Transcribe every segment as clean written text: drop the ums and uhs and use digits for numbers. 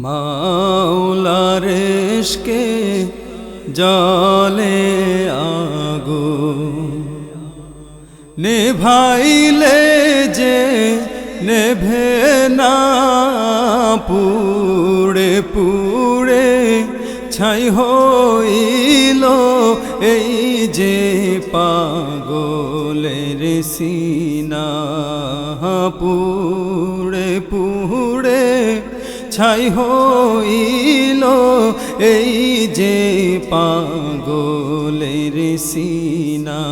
মাওলার ইশকে জলে আগুন নেভাইলে যে নেভে না, পুড়ে পুড়ে ছাই হইল এই যে পাগলের সিনা। পুড়ে পুড়ে ছাই হইল এই যে পাগলের সিনা।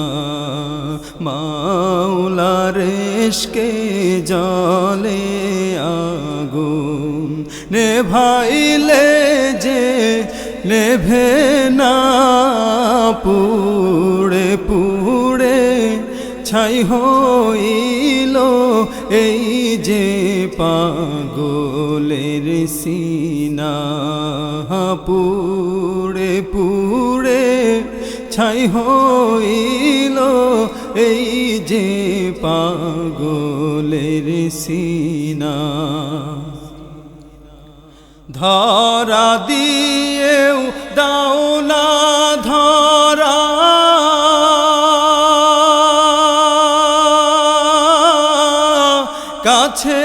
মাওলার ইশকে জলে আগুন নেভাইলে যে নেভে না, পুড়ে পুড়ে ছাই হইল এই যে পাগলের সিনা। পুড়ে পুড়ে ছাই হইল এই যে পাগলের সিনা। ধরা দিয়েও দাও না ধরা, কাছে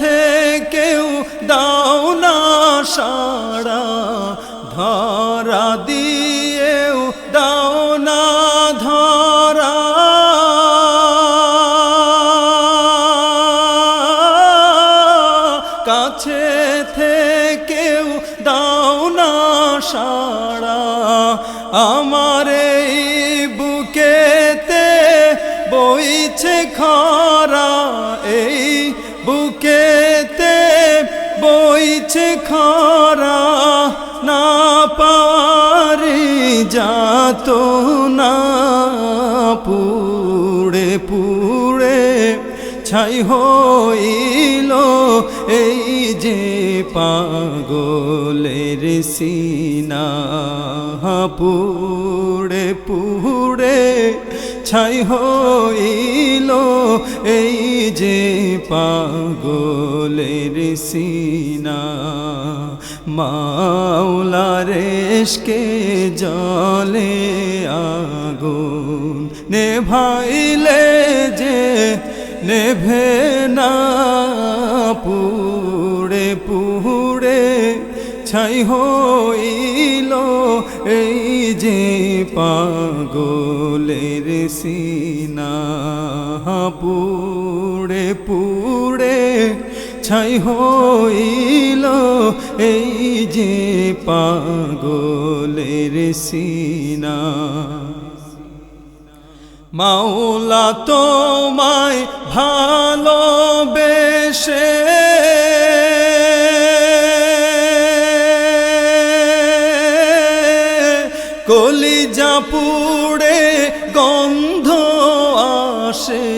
থেকেও দাও না সাড়া। ধরা দিয়েও দাও না ধরা, কাছে থেকেও দাও না সাড়া। আমার এই বুকেতে বইছে খরা, এই বুকেতে বইছে খরা, না পারি যাত না। পুড়ে পুড়ে ছাই হইল এই যে পাগলের সিনা। পুড়ে পুড়ে ছাই হইল এই যে পাগলের সিনা। মাওলার ইশকে জলে আগুন নেভাইলে যে নেভে না, পুড়ে পুড়ে ছাই হইল এই যে পাগলের সিনা। পুড়ে পুড়ে ছাই হইল এই যে পাগলের সিনা। মাওলা তোমায় ভালোবেসে কলিজা পুড়ে গন্ধ আসে।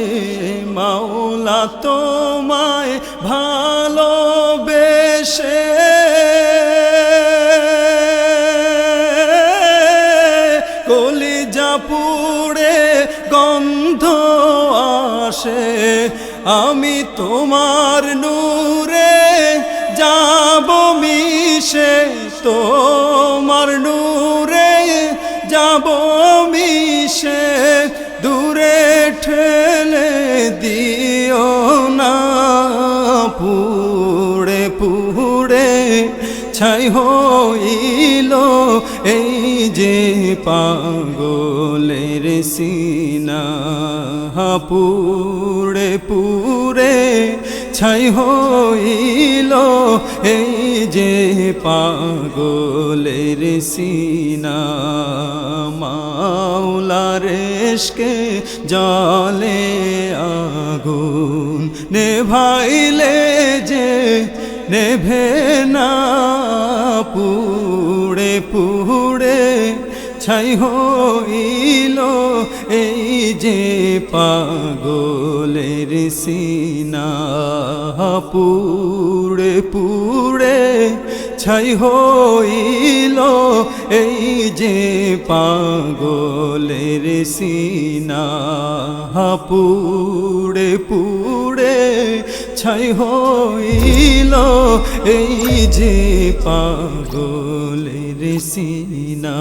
মাওলা তোমায় ভালোবেসে কলিজা পুড়ে গন্ধ আসে। আমি তোমার নূরে যাব মিশে, তোমার নূরে যাব মিশে, দূরে ঠেলে দিও না। পুড়ে পুড়ে ছাই হইল এই যে পাগলের সিনা। পুড়ে পুড়ে ছাই হইল এই যে পাগলের সিনা। মাওলার ইশকে জলে আগুন নেভাইলে যে নেভে না, পুড়ে পুড়ে ছাই হইল এই যে পাগলের সিনা। পুড়ে পুড়ে ছাই হইল এই যে পাগলের সিনা। পুড়ে পুড়ে ছাই হইল এই যে পাগলের সিনা।